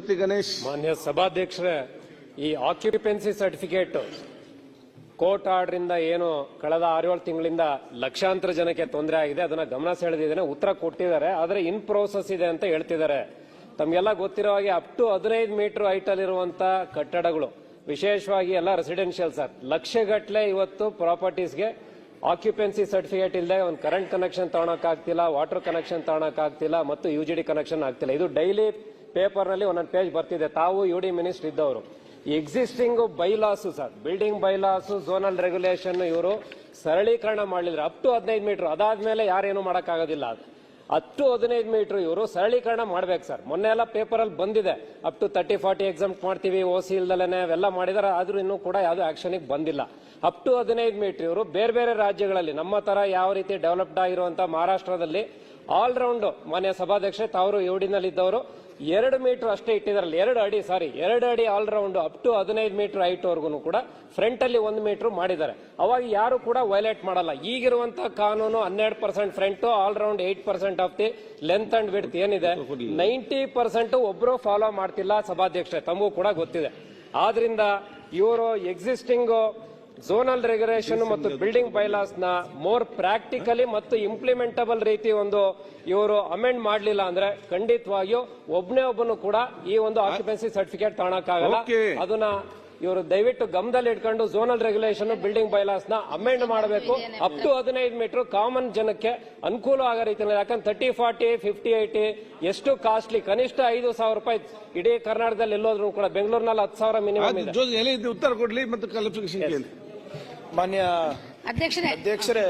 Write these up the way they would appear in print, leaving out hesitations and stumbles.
ಜ್ಯೋತಿ ಗಣೇಶ್. ಮಾನ್ಯ ಸಭಾಧ್ಯಕ್ಷರೇ, ಈ ಆಕ್ಯುಪೆನ್ಸಿ ಸರ್ಟಿಫಿಕೇಟ್ ಕೋರ್ಟ್ ಆರ್ಡರ್ ಇಂದ ಏನು ಕಳೆದ 6-7 ತಿಂಗಳಿಂದ ಲಕ್ಷಾಂತರ ಜನಕ್ಕೆ ತೊಂದರೆ ಆಗಿದೆ, ಅದನ್ನ ಗಮನ ಸೆಳೆದಿದ್ದೇನೆ. ಉತ್ತರ ಕೊಟ್ಟಿದ್ದಾರೆ, ಆದ್ರೆ ಇನ್ ಪ್ರೋಸೆಸ್ ಇದೆ ಅಂತ ಹೇಳ್ತಿದ್ದಾರೆ. ತಮ್ಗೆಲ್ಲ ಗೊತ್ತಿರೋ ಹಾಗೆ ಅಪ್ ಟು 15 ಮೀಟರ್ ಹೈಟ್ ಅಲ್ಲಿರುವಂತ ಕಟ್ಟಡಗಳು, ವಿಶೇಷವಾಗಿ ಎಲ್ಲ ರೆಸಿಡೆನ್ಷಿಯಲ್ ಸರ್, ಲಕ್ಷಗಟ್ಟಲೆ ಇವತ್ತು ಪ್ರಾಪರ್ಟೀಸ್ಗೆ ಆಕ್ಯುಪೆನ್ಸಿ ಸರ್ಟಿಫಿಕೇಟ್ ಇಲ್ಲದೆ ಒಂದು ಕರೆಂಟ್ ಕನೆಕ್ಷನ್ ತಗೊಳಕ್ ಆಗ್ತಿಲ್ಲ, ವಾಟರ್ ಕನೆಕ್ಷನ್ ತಗೊಳಕ್ ಆಗ್ತಿಲ್ಲ, ಮತ್ತು UGD ಕನೆಕ್ಷನ್ ಆಗ್ತಿಲ್ಲ. ಇದು ಡೈಲಿ ಪೇಪರ್ ನಲ್ಲಿ ಒಂದೊಂದು ಪೇಜ್ ಬರ್ತಿದೆ. ತಾವು UD ಮಿನಿಸ್ಟರ್ ಇದ್ದವರು. Existing bylaws sir, building bylaws, zonal regulation ಇವರು ಸರಳೀಕರಣ ಮಾಡಲಿದ್ರೆ ಅಪ್ ಟು 15 ಮೀಟರ್, ಅದಾದ್ಮೇಲೆ ಯಾರೇನು ಮಾಡೋಕ್ಕಾಗೋದಿಲ್ಲ. ಅಪ್ ಟು 15 ಮೀಟರ್ ಇವರು ಸರಳೀಕರಣ ಮಾಡ್ಬೇಕು ಸರ್. ಮೊನ್ನೆ ಎಲ್ಲ ಪೇಪರ್ ಅಲ್ಲಿ ಬಂದಿದೆ, ಅಪ್ ಟು 30-40 ಎಕ್ಸಾಮ್ ಮಾಡ್ತೀವಿ, OC ಇಲ್ದಲೇನೆ ಅವೆಲ್ಲ ಮಾಡಿದಾರೆ, ಆದ್ರೂ ಇನ್ನೂ ಕೂಡ ಯಾವ್ದು ಆಕ್ಷನ್ ಬಂದಿಲ್ಲ. ಅಪ್ ಟು 15 ಮೀಟರ್ ಇವರು ಬೇರೆ ಬೇರೆ ರಾಜ್ಯಗಳಲ್ಲಿ ನಮ್ಮ ತರ ಯಾವ ರೀತಿ ಡೆವಲಪ್ಡ್ ಆಗಿರುವಂತ ಮಹಾರಾಷ್ಟ್ರದಲ್ಲಿ ಆಲ್ ರೌಂಡ್, ಮಾನ್ಯ ಸಭಾಧ್ಯಕ್ಷೆ ತಾವರು UD-ನಲ್ಲಿ ಇದ್ದವರು 2 ಮೀಟರ್ ಅಷ್ಟೇ ಇಟ್ಟಿದಾರಲ್ಲ, 2 ಅಡಿ all round up to 15 metre height ವರ್ಗು ಕೂಡ ಫ್ರಂಟ್ ಅಲ್ಲಿ 1 ಮೀಟರ್ ಮಾಡಿದ್ದಾರೆ. ಅವಾಗ ಯಾರು ಕೂಡ ವೈಲೇಟ್ ಮಾಡಲ್ಲ. ಈಗಿರುವಂತಹ ಕಾನೂನು 12% front, all round 8% of the length and width ಏನಿದೆ, 90% ಒಬ್ರು ಫಾಲೋ ಮಾಡ್ತಿಲ್ಲ ಸಭಾಧ್ಯಕ್ಷೆ, ತಮಗೂ ಕೂಡ ಗೊತ್ತಿದೆ. ಆದ್ರಿಂದ ಇವರು ಎಕ್ಸಿಸ್ಟಿಂಗ್ ಝೋನಲ್ ರೆಗ್ಯುಲೇಷನ್ ಮತ್ತು ಬಿಲ್ಡಿಂಗ್ ಬೈಲಾಸ್ ನ ಮೋರ್ ಪ್ರಾಕ್ಟಿಕಲಿ ಮತ್ತು ಇಂಪ್ಲಿಮೆಂಟಬಲ್ ರೀತಿ ಒಂದು ಇವರು ಅಮೆಂಡ್ ಮಾಡಲಿಲ್ಲ ಅಂದ್ರೆ ಖಂಡಿತವಾಗಿಯೂ ಒಬ್ಬನು ಕೂಡ ಈ ಒಂದು ಆಕ್ಯುಪೆನ್ಸಿ ಸರ್ಟಿಫಿಕೇಟ್ ತಗೊಳಕ್ಕಾಗಲ್ಲ. ಅದನ್ನ ಇವರು ದಯವಿಟ್ಟು ಗಮನದಲ್ಲಿ ಇಟ್ಕೊಂಡು ಝೋನಲ್ ರೆಗ್ಯುಲೇಷನ್, ಬಿಲ್ಡಿಂಗ್ ಬೈಲಾಸ್ ನ ಅಮೆಂಡ್ ಮಾಡಬೇಕು. ಅಪ್ ಟು 15 ಮೀಟರ್ ಕಾಮನ್ ಜನಕ್ಕೆ ಅನುಕೂಲ ಆಗೋ ರೀತಿಯಲ್ಲಿ. ಯಾಕಂದ್ರೆ 30-40, 50-80 ಎಷ್ಟು ಕಾಸ್ಟ್ಲಿ, ಕನಿಷ್ಠ 5,000 ರೂಪಾಯಿ ಇಡೀ ಕರ್ನಾಟಕದಲ್ಲಿ ಎಲ್ಲೋದ್ರು ಕೂಡ, ಬೆಂಗಳೂರಿನಲ್ಲಿ 10,000 ಮಿನಿಮಮ್ ಇದೆ. ಉತ್ತರ ಕೊಡ್ಲಿ ಮತ್ತು ಕ್ಲಾರಿಫಿಕೇಶನ್ ಕೇಳಿ. ಮಾನ್ಯ ಅಧ್ಯಕ್ಷರೇ,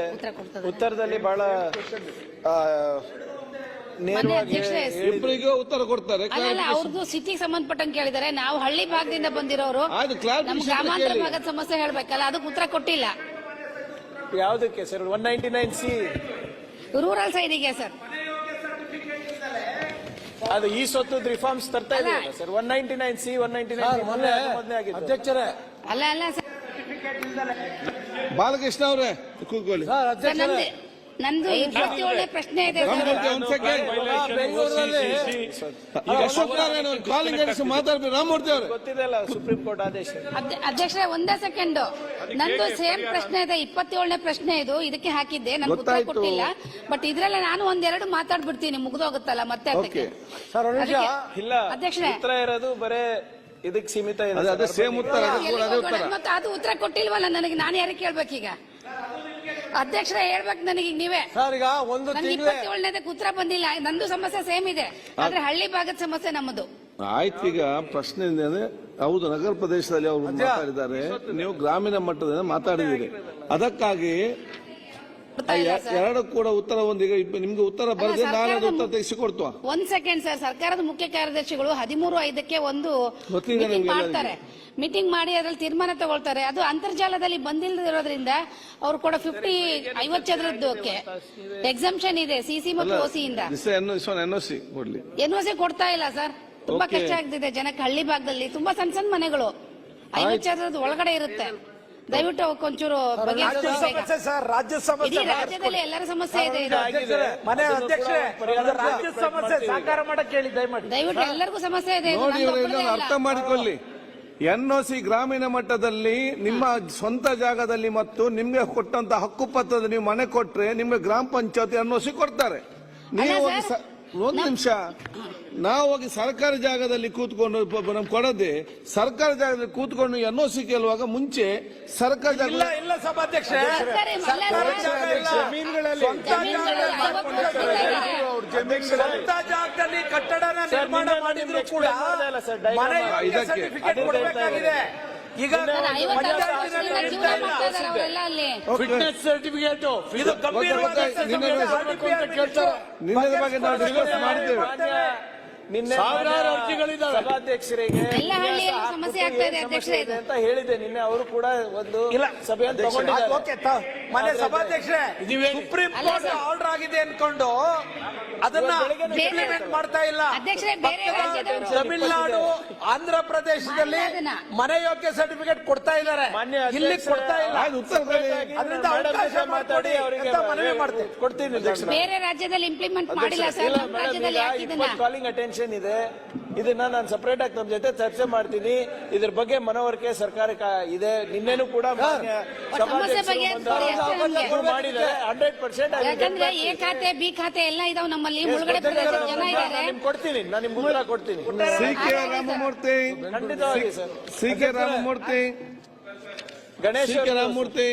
ಉತ್ತರದಲ್ಲಿ ಬಹಳ ಇಬ್ಬರಿಗೂ ಉತ್ತರ ಕೊಡ್ತಾರೆ. ಅವ್ರದ್ದು ಸಿಟಿಗೆ ಸಂಬಂಧಪಟ್ಟಂಗೆ ಕೇಳಿದ್ದಾರೆ. ನಾವು ಹಳ್ಳಿ ಭಾಗದಿಂದ ಬಂದಿರೋರು, ನಮ್ಮ ಗ್ರಾಮಾಂತರ ಭಾಗದ ಸಮಸ್ಯೆ ಹೇಳ್ಬೇಕಲ್ಲ, ಅದಕ್ಕೆ ಉತ್ತರ ಕೊಟ್ಟಿಲ್ಲ. ಯಾವುದಕ್ಕೆ ಸರ್? 199C ರೂರಲ್ ಸೈಡಿಗೆ ಸರ್. ಅದು ಈ ಸ್ವತ್ತು ರಿಫಾರ್ಮ್ಸ್ ತರ್ತಾ ಇದೆ ಸರ್. 199C 199 ಅಧ್ಯಕ್ಷರೇ, ಅಲ್ಲ ಸರ್, ಬಾಲಕೃಷ್ಣ ಅವರೇ ಕೂತ್ಕೊಳ್ಳಿ. ನಂದು 27ನೇ ಪ್ರಶ್ನೆ ಇದೆ. ಅಶೋಕ್ ನಾರಾಯಣ ಕಾಲಿಂಗ್ ಮಾತಾಡ್ಬೇಕು. ರಾಮಮೂರ್ತಿ ಅವರು ಗೊತ್ತಿದೆಯಲ್ಲ ಸುಪ್ರೀಂ ಕೋರ್ಟ್ ಆದೇಶ. ಅಧ್ಯಕ್ಷರೇ, ಒಂದೇ ಸೆಕೆಂಡ್, ನಂದು ಸೇಮ್ ಪ್ರಶ್ನೆ ಇದೆ. 27ನೇ ಪ್ರಶ್ನೆ ಇದು, ಇದಕ್ಕೆ ಹಾಕಿದ್ದೆ, ನನ್ಗೆ ಉತ್ತರ ಕೊಟ್ಟಿಲ್ಲ. ಬಟ್ ಇದ್ರಲ್ಲ ನಾನು ಒಂದೆರಡು ಮಾತಾಡ್ಬಿಡ್ತೀನಿ, ಮುಗ್ದೋಗುತ್ತಲ್ಲ ಮತ್ತೆ. ಇಲ್ಲ ಅಧ್ಯಕ್ಷರೇ, ಉತ್ತರ ಇರೋದು ಬರೇ ಇದಕ್ಕೆ ಸೀಮಿತ ಇದೆ. ಅದೇ ಸೇಮ್ ಉತ್ತರ, ಮತ್ತೆ ಅದು ಉತ್ತರ ಕೊಟ್ಟಿಲ್ವಲ್ಲ ನನಗೆ. ನಾನು ಯಾರಿಗೆ ಕೇಳ್ಬೇಕೀಗ? ಅಧ್ಯಕ್ಷರೇ ಹೇಳ್ಬೇಕು ನನಗೆ ನೀವೇ. ಈಗ ಒಂದು 27ನೇದಕ್ಕೆ ಉತ್ತರ ಬಂದಿಲ್ಲ. ನಂದು ಸಮಸ್ಯೆ ಸೇಮ್ ಇದೆ, ಆದ್ರೆ ಹಳ್ಳಿ ಭಾಗದ ಸಮಸ್ಯೆ ನಮ್ಮದು. ಆಯ್ತು, ಈಗ ಪ್ರಶ್ನೆ ಅಂದ್ರೆ ಹೌದು, ನಗರ ಪ್ರದೇಶದಲ್ಲಿ ಅವರು ಮಾತಾಡಿದ್ದಾರೆ, ನೀವು ಗ್ರಾಮೀಣ ಮಟ್ಟದಿಂದ ಮಾತಾಡಿದ್ದೀರಿ. ಅದಕ್ಕಾಗಿ ಎರಡು ಕೂಡ ಉತ್ತರ ಒಂದೀಗ ನಿಮ್ಗೆ ಉತ್ತರ ಬರದೆ ನಾಳೆ ಉತ್ತರ ತೆಗೆಸಿಕೊಡ್ತವ. ಒಂದ್ ಸೆಕೆಂಡ್ ಸರ್, ಸರ್ಕಾರದ ಮುಖ್ಯ ಕಾರ್ಯದರ್ಶಿಗಳು 13/5ಕ್ಕೆ ಒಂದು ಮೀಟಿಂಗ್ ಮಾಡ್ತಾರೆ. ಮೀಟಿಂಗ್ ಮಾಡಿ ಅದ್ರಲ್ಲಿ ತೀರ್ಮಾನ ತಗೊಳ್ತಾರೆ. ಅದು ಅಂತರ್ಜಾಲದಲ್ಲಿ ಬಂದಿಲ್ಲದಿರೋದ್ರಿಂದ ಅವ್ರು ಕೂಡ 50 ಚದರದ್ದಕ್ಕೆ ಎಕ್ಸಂಪ್ಷನ್ ಇದೆ CC ಮತ್ತು OC ಇಂದ. NOC ಕೊಡ್ತಾ ಇಲ್ಲ ಸರ್. ತುಂಬಾ ಕಷ್ಟ ಆಗ್ತಿದೆ ಜನಕ್ಕೆ. ಹಳ್ಳಿ ಭಾಗದಲ್ಲಿ ತುಂಬಾ ಸಣ್ಣ ಮನೆಗಳು 50 ಚದರದ ಒಳಗಡೆ ಇರುತ್ತೆ. ದಯವಿಟ್ಟು ಅವಕ್ಕೊಂಚೂರು ರಾಜ್ಯದಲ್ಲಿ ಎಲ್ಲರ ಸಮಸ್ಯೆ ಇದೆ. ದಯವಿಟ್ಟು ಎಲ್ಲರಿಗೂ ಸಮಸ್ಯೆ ಇದೆ. ಅರ್ಥ ಮಾಡಿಕೊಳ್ಳಿ. NOC ಗ್ರಾಮೀಣ ಮಟ್ಟದಲ್ಲಿ ನಿಮ್ಮ ಸ್ವಂತ ಜಾಗದಲ್ಲಿ ಮತ್ತು ನಿಮ್ಗೆ ಕೊಟ್ಟಂತ ಹಕ್ಕು ಪತ್ರದ ನೀವು ಮನೆ ಕೊಟ್ರೆ ನಿಮ್ಗೆ ಗ್ರಾಮ ಪಂಚಾಯತ್ NOC ಕೊಡ್ತಾರೆ. ನೀವು ಒಂದು ನಿಮಿಷ, ನಾವು ಹೋಗಿ ಸರ್ಕಾರಿ ಜಾಗದಲ್ಲಿ ಕೂತ್ಕೊಂಡು ನಮ್ಗೆ ಕೊಡದೆ ಸರ್ಕಾರಿ ಜಾಗದಲ್ಲಿ ಕೂತ್ಕೊಂಡು NOC ಕೇಳುವಾಗ ಮುಂಚೆ ಸರ್ಕಾರಿ ಜಾಗ ಇಲ್ಲ ಸಭಾಧ್ಯಕ್ಷ, ಸ್ವಂತ ಜಾಗದಲ್ಲಿ ಕಟ್ಟಡನ ನಿರ್ಮಾಣ ಮಾಡಿದ್ರು ಕೂಡ ಸರ್ಟಿಫಿಕೇಟ್ ಕೊಡಬೇಕಾಗಿದೆ. ಈಗ ಫಿಟ್ನೆಸ್ ಸರ್ಟಿಫಿಕೇಟ್ ಇದು ಗಂಭೀರವಾದ ಬಗ್ಗೆ ನಾವು ಡಿಸ್ಕಸ್ ಮಾಡ್ತೇವೆ. ಸಾವಿರಾರು ಅರ್ಜಿಗಳಿದ್ದಾವೆ ಸಭಾಧ್ಯಕ್ಷರಿಗೆ ಅಂತ ಹೇಳಿದೆ ನಿನ್ನೆ. ಅವರು ಕೂಡ ಒಂದು ಸಭೆಯನ್ನು ತಗೊಂಡಿದ್ದಾರೆ. ಮನೆ ಸಭಾಧ್ಯಕ್ಷರೇ, ಸುಪ್ರೀಂ ಕೋರ್ಟ್ ಆರ್ಡರ್ ಆಗಿದೆ ಅನ್ಕೊಂಡು ಅದನ್ನ ಇಂಪ್ಲಿಮೆಂಟ್ ಮಾಡ್ತಾ ಇಲ್ಲ. ತಮಿಳುನಾಡು, ಆಂಧ್ರ ಪ್ರದೇಶದಲ್ಲಿ ಮನೆ ಯೋಗ್ಯ ಸರ್ಟಿಫಿಕೇಟ್ ಕೊಡ್ತಾ ಇದ್ದಾರೆ, ಇಲ್ಲಿ ಕೊಡ್ತಾ ಇಲ್ಲ. ಅದರಿಂದ ಅವಕಾಶ ಮಾತಾಡಿ ಅವರಿಗೆ ಮನವಿ ಮಾಡ್ತೀನಿ, ಕೊಡ್ತೀನಿ. ಬೇರೆ ರಾಜ್ಯದಲ್ಲಿ ಇಂಪ್ಲಿಮೆಂಟ್ ಮಾಡಿಲ್ಲ ಸರ್. ಕಾಲಿಂಗ್ ಅಟೆನ್ಷನ್ ಇದೆ, ಇದನ್ನ ನಾನು ನಾನು ಸಪರೇಟ್ ಆಗಿ ತಮ್ಮ ಜೊತೆ ಚರ್ಚೆ ಮಾಡ್ತೀನಿ. ಇದ್ರ ಬಗ್ಗೆ ಮನವರಿಕೆ ಸರ್ಕಾರ ಇದೆ. ನಿನ್ನೆನೂ ಕೂಡ ಸಮಸ್ಯೆ ಬಗೆಹರಿಸ್ಕೊಡಿ ಅಷ್ಟೇ ನಮ್ಗೆ. ಮಾಡಿದ್ದಾರೆ 100%. ಯಾಕಂದ್ರೆ ಎ ಖಾತೆ ಬಿ ಖಾತೆ ಎಲ್ಲ ಇದಾವ್ ನಮ್ಮಲ್ಲಿ, ಮುಳುಗಡೆ ಪ್ರದೇಶದ ಜನ ಇದ್ದಾರೆ. ಕೊಡ್ತೀನಿ, ನಾನು ನಿಮ್ಗೆ ಉತ್ತರ ಕೊಡ್ತೀನಿ. ಸಿ.ಕೆ. ರಾಮಮೂರ್ತಿ, ಖಂಡಿತವಾಗಿ sir. CK. Ramamurthy, Ganesh CK. Ramamurthy,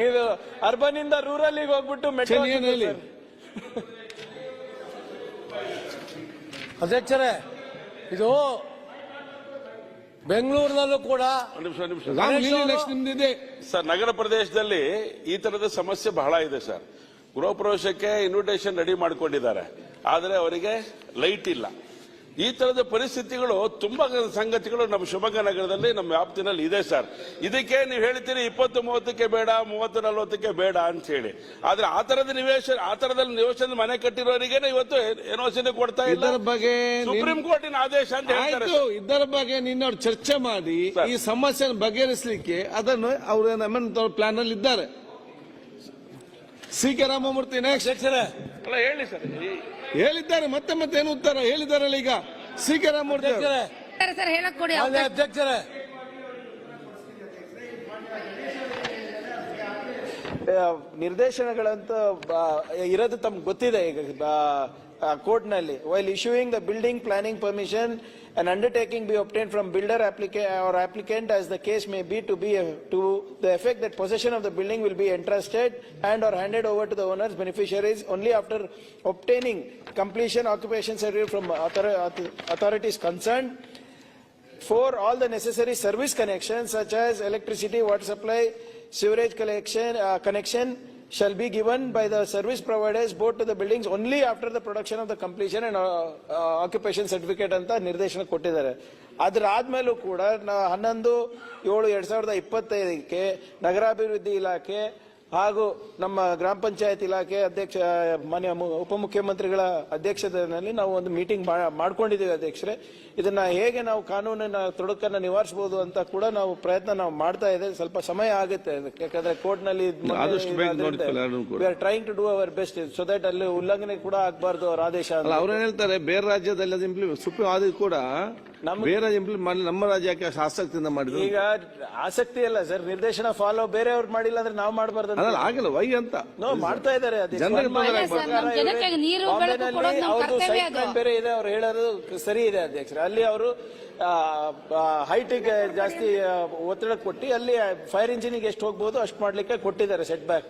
ಇದು ಅರ್ಬನ್ ಇಂದ ರೂರಲ್ ಹೋಗ್ಬಿಟ್ಟು ಮೆಟ್ರೋ ಹೇಳಿ. ಅಧ್ಯಕ್ಷರೇ, ಇದು ಬೆಂಗಳೂರಿನಲ್ಲೂ ಕೂಡ ನಿಮ್ದಿದೆ ಸರ್. ನಗರ ಪ್ರದೇಶದಲ್ಲಿ ಈ ತರದ ಸಮಸ್ಯೆ ಬಹಳ ಇದೆ ಸರ್. ಗೃಹ ಪ್ರವೇಶಕ್ಕೆ ಇನ್ವಿಟೇಷನ್ ರೆಡಿ ಮಾಡಿಕೊಂಡಿದ್ದಾರೆ, ಆದರೆ ಅವರಿಗೆ ಲೈಟ್ ಇಲ್ಲ. ಈ ತರದ ಪರಿಸ್ಥಿತಿಗಳು ತುಂಬಾ ಸಂಗತಿಗಳು ನಮ್ಮ ಶಿವಮೊಗ್ಗ ನಗರದಲ್ಲಿ ನಮ್ಮ ವ್ಯಾಪ್ತಿನಲ್ಲಿ ಇದೆ ಸರ್. ಇದಕ್ಕೆ ನೀವು ಹೇಳ್ತೀರಿ 20-30ಕ್ಕೆ ಬೇಡ, 30-40ಕ್ಕೆ ಬೇಡ ಅಂತ ಹೇಳಿ. ಆದ್ರೆ ಆ ತರದಲ್ಲಿ ನಿವೇಶನ ಮನೆ ಕಟ್ಟಿರೋರಿಗೆ ಇವತ್ತು ಎನ್ಒಸಿನೇ ಕೊಡ್ತಾ ಇಲ್ಲ. ಇದರ ಬಗ್ಗೆ ಸುಪ್ರೀಂ ಕೋರ್ಟಿನ ಆದೇಶ ಅಂತ ಹೇಳ್ತಾರೆ. ಇದರ ಬಗ್ಗೆ ನಿನ್ನ ಚರ್ಚೆ ಮಾಡಿ ಈ ಸಮಸ್ಯೆಯನ್ನು ಬಗೆಹರಿಸಲಿಕ್ಕೆ ಅದನ್ನು ಅವರು ಅಮೆಂಡ್ಮೆಂಟ್ ಪ್ಲಾನ್ ಅಲ್ಲಿ ಇದ್ದಾರೆ. ಸಿ.ಕೆ. ರಾಮಮೂರ್ತಿ ನೆಕ್ಸ್ಟ್ ಅಲ್ಲ ಹೇಳಿ ಸರ್. ಹೇಳಿದ್ದಾರೆ, ಮತ್ತೆ ಏನು ಉತ್ತರ ಹೇಳಿದಾರಲ್ಲ ಈಗ ಸಿ.ಕೆ. ರಾಮಮೂರ್ತಿ ಸರ್ ಹೇಳಕ್ ಕೊಡಿ. ಅಧ್ಯಕ್ಷರೇ, ನಿರ್ದೇಶನಗಳಂತ ಇರೋದು ತಮ್ಗೆ ಗೊತ್ತಿದೆ. ಈಗ ಕೋರ್ಟ್ ನಲ್ಲಿ while issuing the building planning permission an undertaking be obtained from builder applicant as the case may be to the effect that possession of the building will be entrusted and or handed over to the owners beneficiaries only after obtaining completion occupation certificate from authorities concerned. For all the necessary service connections such as electricity, water supply, sewerage connection shall be given by the service providers both to the buildings only after the production of the completion and occupation certificate ಅಂತ ನಿರ್ದೇಶನ ಕೊಟ್ಟಿದ್ದಾರೆ. ಅದ್ರ ಆದ್ಮೇಲೂ ಕೂಡ 11/7/2025ಕ್ಕೆ ನಗರಾಭಿವೃದ್ಧಿ ಇಲಾಖೆ ಹಾಗೂ ನಮ್ಮ ಗ್ರಾಮ ಪಂಚಾಯತ್ ಇಲಾಖೆ ಅಧ್ಯಕ್ಷ ಮಾನ್ಯ ಉಪಮುಖ್ಯಮಂತ್ರಿಗಳ ಅಧ್ಯಕ್ಷತೆಯಲ್ಲಿ ನಾವು ಒಂದು ಮೀಟಿಂಗ್ ಮಾಡ್ಕೊಂಡಿದ್ದೀವಿ ಅಧ್ಯಕ್ಷರೇ. ಇದನ್ನ ಹೇಗೆ ನಾವು ಕಾನೂನಿನ ತೊಡಕನ್ನ ನಿವಾರಿಸಬಹುದು ಅಂತ ಕೂಡ ನಾವು ಪ್ರಯತ್ನ ಮಾಡ್ತಾ ಇದೆ. ಸ್ವಲ್ಪ ಸಮಯ ಆಗುತ್ತೆ ಯಾಕಂದ್ರೆ ಕೋರ್ಟ್ ನಲ್ಲಿ trying to do our best so that ಅಲ್ಲಿ ಉಲ್ಲಂಘನೆ ಕೂಡ ಆಗಬಾರ್ದು ಅವರ ಆದೇಶ. ಅವ್ರೇನ್ ಹೇಳ್ತಾರೆ, ಬೇರೆ ರಾಜ್ಯದಲ್ಲಿ ಸುಪ್ರೀಂ ಆದ ಕೂಡ ಬೇರೆ ಇಂಪ್ಲಿಮೆಂಟ್ ನಮ್ಮ ರಾಜ್ಯಕ್ಕೆ ಆಸಕ್ತಿಯಿಂದ ಮಾಡಿದ್ರು. ಈಗ ಆಸಕ್ತಿ ಅಲ್ಲ ಸರ್, ನಿರ್ದೇಶನ ಫಾಲೋ ಬೇರೆಯವ್ರು ಮಾಡಿಲ್ಲ ಅಂದ್ರೆ ನಾವು ಮಾಡಬಾರ್ದು ಆಗಿಲ್ಲ ವೈ ಅಂತ ಮಾಡ್ತಾ ಇದ್ದಾರೆ. ಬೇರೆ ಇದೆ, ಅವ್ರು ಹೇಳೋದು ಸರಿ ಇದೆ ಅಧ್ಯಕ್ಷರೇ. ಅಲ್ಲಿ ಅವರು ಹೈಟಿಗೆ ಜಾಸ್ತಿ ಒತ್ತಡ ಕೊಟ್ಟು ಅಲ್ಲಿ ಫೈರ್ ಇಂಜಿನಿಗೆ ಎಷ್ಟು ಹೋಗ್ಬೋದು ಅಷ್ಟು ಮಾಡ್ಲಿಕ್ಕೆ ಕೊಟ್ಟಿದ್ದಾರೆ ಸೆಟ್ ಬ್ಯಾಕ್.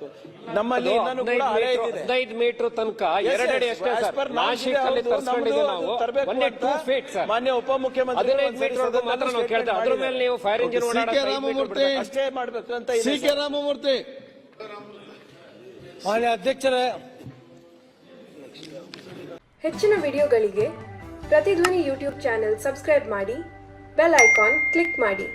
ನಮ್ಮಲ್ಲಿ 15 ಮೀಟರ್ ತನಕ 2 ಅಡಿ ಅಷ್ಟೇ ಸರ್. ನಾಶಿಕಲ್ಲಿ ತರಿಸ್ಕೊಂಡಿದ್ದೀವಿ ನಾವು. ಒಂದೇ 2 ಫೀಟ್ ಸರ್. ಮಾನ್ಯ ಉಪಮುಖ್ಯಮಂತ್ರಿ 15 ಮೀಟರ್ ಮಾತ್ರ ನಾವು ಕೇಳ್ತೇವೆ. ಅದ್ರ ಮೇಲೆ ನೀವು ಫೈರ್ ಇಂಜಿನ್ ಸಿ.ಕೆ. ರಾಮಮೂರ್ತಿ ಅಷ್ಟೇ ಮಾಡ್ಬೇಕು ಅಂತ. ಸಿ.ಕೆ. ರಾಮಮೂರ್ತಿ ಮಾನ್ಯ ಅಧ್ಯಕ್ಷರೇ, ಹೆಚ್ಚಿನ ವಿಡಿಯೋಗಳಿಗೆ ಪ್ರತಿಧ್ವನಿ ಯೂಟ್ಯೂಬ್ ಚಾನೆಲ್ ಸಬ್ಸ್ಕ್ರೈಬ್ ಮಾಡಿ, ಬೆಲ್ ಐಕಾನ್ ಕ್ಲಿಕ್ ಮಾಡಿ.